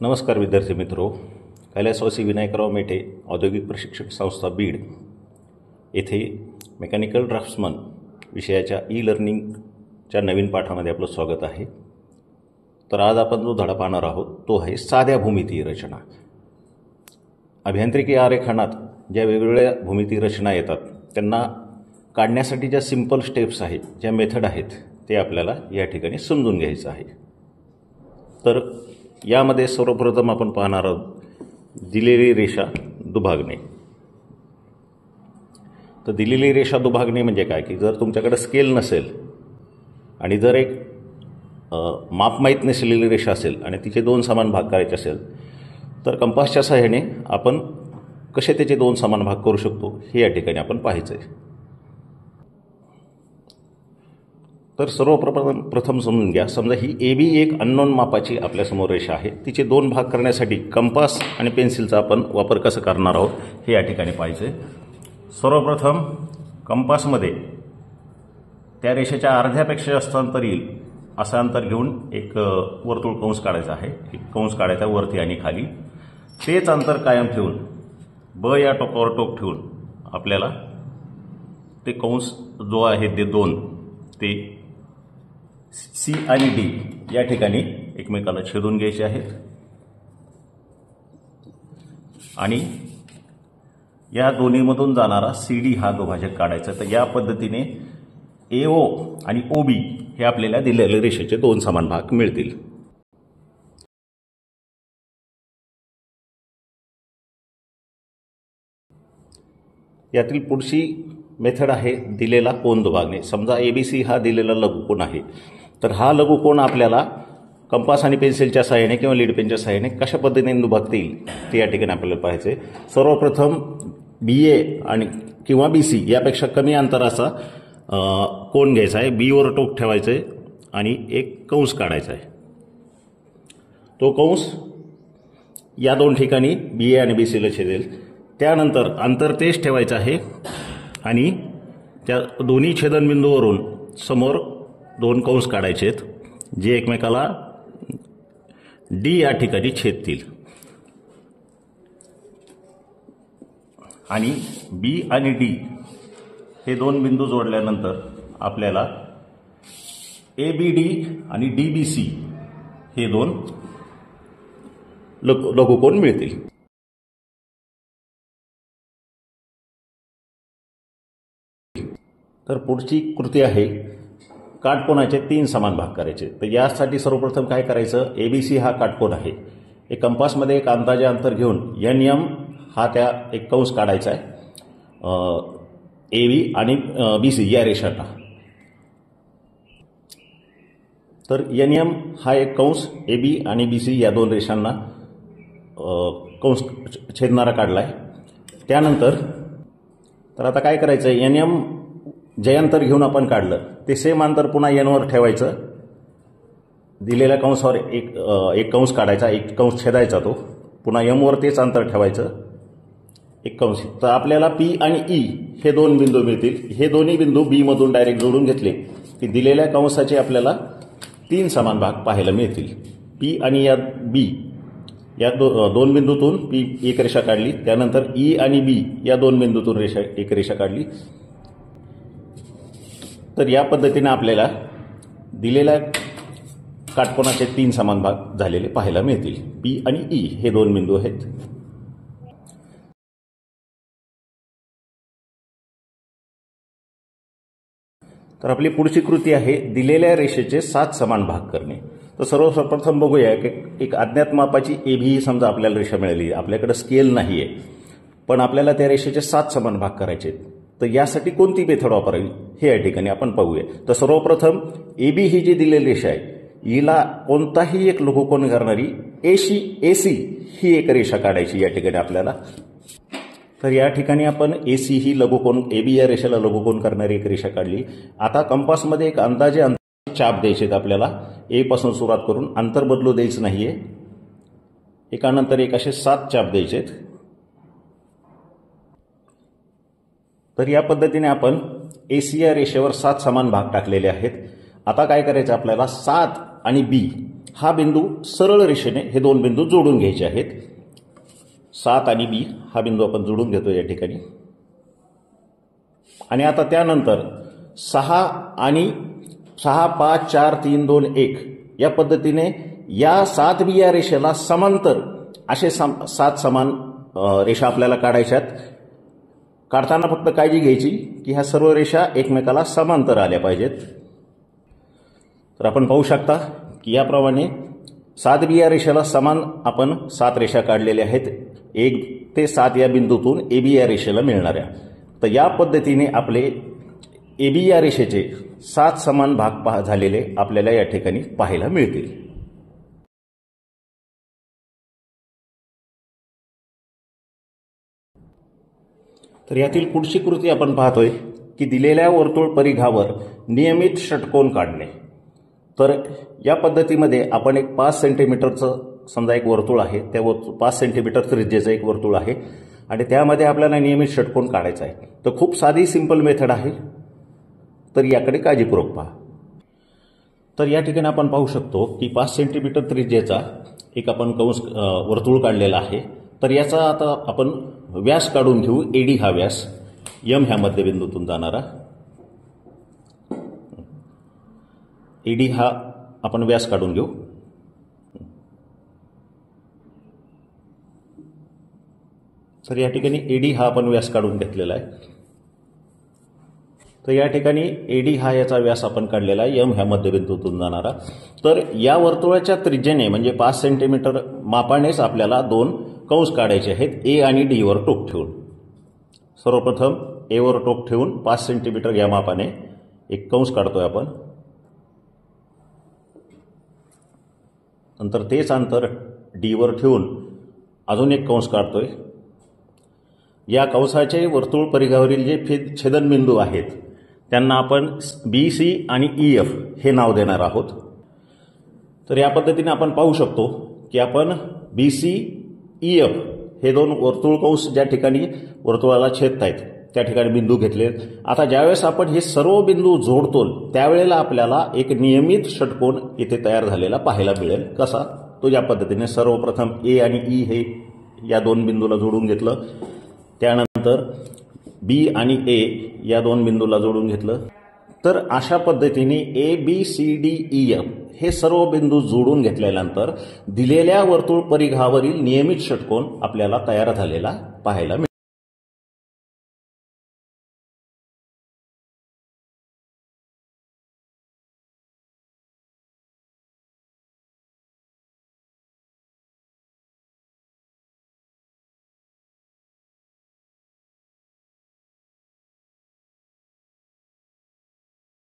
नमस्कार विद्यार्थी मित्रो, कैलासवासी विनायकराव मेटे औद्योगिक प्रशिक्षक संस्था बीड येथे मेकॅनिकल ड्राफ्ट्समन विषयाच्या ई लर्निंगच्या नवीन पाठामध्ये आपलं स्वागत आहे. तर आज आपण जो धडा पाहणार आहोत तो आहे साध्या भूमितीय रचना. अभियांत्रिकी आरेखनात ज्या वेगवेगळ्या भूमितीय रचना येतात त्यांना काढण्यासाठी ज्या सिंपल स्टेप्स आहेत, ज्या मेथड आहेत, ते आपल्याला या ठिकाणी समजून घ्यायचं आहे. तर यामध्ये सर्वप्रथम आपण पाहणार आहोत दिलेली रेषा दुभागणे. तर दिलेली रेषा दुभागणे म्हणजे काय की जर तुमच्याकडे स्केल नसेल आणि जर एक माप माहीत नसलेली रेषा असेल आणि तिचे दोन समान भाग करायचे असेल तर कंपासच्या सहाय्याने आपण कसे त्याचे दोन समान भाग करू शकतो हे या ठिकाणी आपण पाहायचं आहे. तर सर्वप्रथम समजून घ्या, समजा ही AB एक अननोन मापाची आपल्यासमोर रेषा आहे. तिचे दोन भाग करण्यासाठी कंपास आणि पेन्सिलचा आपण वापर कसा करणार आहोत हे या ठिकाणी पाहायचे. सर्वप्रथम कंपासमध्ये त्या रेषेच्या अर्ध्यापेक्षा जास्त अंतर येईल असं अंतर घेऊन एक वर्तुळ कंस काढायचा आहे. एक कंस काढायचा वरती आणि खाली. तेच अंतर कायम ठेवून ब या टोकावर टोक ठेवून आपल्याला ते कंस जो आहे ते दोन ते C आणि D या ठिकाणी एकमेकाला छेदून घ्यायचे आहेत आणि या दोन्हीमधून जाणारा CD हा दुभाजक काढायचा. तर या पद्धतीने AO आणि OB हे आपल्याला दिलेल्या रेषेचे दोन समान भाग मिळतील. यातील पुढची मेथड आहे दिलेला कोन दुभागणे. समजा ABC हा दिलेला लघुकोन आहे, तर हा लघुकोन आपल्याला कंपास आणि पेन्सिलच्या सहाय्याने किंवा लीड पेनच्या सहाय्याने कशा पद्धतीने दुभागता येईल ते या ठिकाणी आपल्याला पाहायचे. सर्वप्रथम BA आणि किंवा BC यापेक्षा कमी अंतराचा कोन घ्यायचा आहे. बीवर टोक ठेवायचं आहे आणि एक कंस काढायचा आहे. तो कंस या दोन ठिकाणी BA आणि BCला छेदेल. त्यानंतर अंतर तेच ठेवायचं आहे आणि त्या दोन्ही छेदनबिंदूवरून समोर दोन कंस काढायचे आहेत जे एकमेकाला D या ठिकाणी छेदतील आणि B आणि D हे दोन बिंदू जोडल्यानंतर आपल्याला ABD आणि DBC हे दोन लघुकोन मिळतील. तर पुढची कृती आहे काटकोनाचे तीन समान भाग करायचे. तर यासाठी सर्वप्रथम काय करायचं, ABC हा काटकोन आहे. एक कंपासमध्ये एक अंदाजे अंतर घेऊन NM हा त्या एक कंस काढायचा आहे AB आणि BC या रेषांना. तर NM हा एक कंस AB आणि BC या दोन रेषांना कंस छेदणारा काढला आहे. त्यानंतर तर आता काय करायचं, NM जे अंतर घेऊन आपण काढलं ते सेम अंतर पुन्हा Nवर ठेवायचं. दिलेल्या कंसावर एक कंस काढायचा, एक कंस छेदायचा, तो पुन्हा Mवर तेच अंतर ठेवायचं, एक कंस. तर आपल्याला P आणि E हे दोन बिंदू मिळतील. हे दोन्ही बिंदू B मधून डायरेक्ट जोडून घेतले की दिलेल्या कंसाचे आपल्याला तीन समान भाग पाहायला मिळतील. P आणि या B या दोन बिंदूतून P एक रेषा काढली. त्यानंतर E आणि B या दोन बिंदूतून एक रेषा काढली. तर या पद्धतीने आपल्याला दिलेल्या काटकोनाचे तीन समान भाग झालेले पाहायला मिळतील. P आणि E हे दोन बिंदू आहेत. तर आपली पुढची कृती आहे दिलेल्या रेषेचे 7 समान भाग करणे. तर सर्वप्रथम बघूया की एक अज्ञात मापाची AB ही समजा आपल्याला रेषा मिळाली. आपल्याकडे स्केल नाही आहे पण आपल्याला त्या रेषेचे 7 समान भाग करायचे आहेत. तर यासाठी कोणती मेथड वापरावी हे या ठिकाणी आपण पाहूया. तर सर्वप्रथम AB ही जी दिलेली रेषा आहे हिला कोणताही एक लघुकोन करणारी AC ही एक रेषा काढायची या ठिकाणी आपल्याला. तर या ठिकाणी आपण AC ही लघुकोन AB या रेषेला लघुकोन करणारी एक रेषा काढली. आता कंपासमध्ये एक अंदाजे चाप द्यायचे आपल्याला. A पासून सुरुवात करून अंतर बदलू द्यायचं नाहीये. एकानंतर एक असे 7 चाप द्यायचे. तर या पद्धतीने आपण AC या रेषेवर 7 समान भाग टाकलेले आहेत. आता काय करायचं आपल्याला 7 आणि B हा बिंदू सरळ रेषेने हे दोन बिंदू जोडून घ्यायचे आहेत. 7 आणि बी हा बिंदू आपण जोडून घेतो या ठिकाणी. आणि आता त्यानंतर 6 आणि 6, 5, 4, 3, 2, 1 या पद्धतीने या 7B या रेषेला समांतर असे 7 समान रेषा आपल्याला काढायच्यात. काढताना फक्त काळजी घ्यायची की ह्या सर्व रेषा एकमेकाला समांतर आल्या पाहिजेत. तर आपण पाहू शकता की याप्रमाणे 7B या रेषेला समान आपण 7 रेषा काढलेल्या आहेत. 1 ते 7 या बिंदूतून AB या रेषेला मिळणाऱ्या. तर या पद्धतीने आपले AB या रेषेचे 7 समान भाग झालेले आपल्याला या ठिकाणी पाहायला मिळतील. तर यातील पुढची कृती आपण पाहतोय की दिलेल्या वर्तुळ परिघावर नियमित षटकोन काढणे. तर या पद्धतीमध्ये आपण एक 5 सेंटीमीटरचं समजा एक वर्तुळ आहे, त्या 5 सेंटीमीटर त्रिज्येचं एक वर्तुळ आहे आणि त्यामध्ये आपल्याला नियमित षटकोन काढायचा आहे. तर खूप साधी सिंपल मेथड आहे. तर याकडे काळजीपूर्वक पहा. तर या ठिकाणी आपण पाहू शकतो की 5 सेंटीमीटर त्रिज्येचा एक आपण कंस वर्तुळ काढलेला आहे. तर याचा आता आपण व्यास काढून घेऊ. एडी हा व्यास, एम ह्या मध्यबिंदूतून जाणारा एडी हा आपण व्यास काढून घेऊ. तर या ठिकाणी एडी हा आपण व्यास काढून घेतलेला आहे. तर या ठिकाणी एडी हा याचा व्यास आपण काढलेला आहे, एम ह्या मध्यबिंदूतून जाणारा. तर या वर्तुळाच्या त्रिज्येने म्हणजे 5 सेंटीमीटर मापानेच आपल्याला 2 कंस काढायचे आहेत, ए आणि डी वर टोक ठेवून. सर्वप्रथम ए वर टोक ठेवून 5 सेंटीमीटर या मापाने एक कंस काढतोय आपण. नंतर तेच अंतर डी वर ठेवून अजून एक कंस काढतोय. या कंसाचे वर्तुळ परिघावरील जे छेदनबिंदू आहेत त्यांना आपण BC आणि EF हे नाव देणार आहोत. तर या पद्धतीने आपण पाहू शकतो की आपण BC, EF हे 2 वर्तुळ कंस ज्या ठिकाणी वर्तुळाला छेदत आहेत त्या ठिकाणी बिंदू घेतले. आता ज्यावेळेस आपण हे सर्व बिंदू जोडतो त्यावेळेला आपल्याला एक नियमित षटकोन इथे तयार झालेला पाहायला मिळेल. कसा? तो या पद्धतीने सर्वप्रथम ए आणि ई हे या 2 बिंदूला जोडून घेतलं. त्यानंतर बी आणि ए या 2 बिंदूला जोडून घेतलं. तर अशा पद्धतीने ABCDEF हे सर्व बिंदू जोडून घेतल्यानंतर दिलेल्या वर्तुळ परिघावरील नियमित षटकोन आपल्याला तयार झालेला पाहायला मिळेल.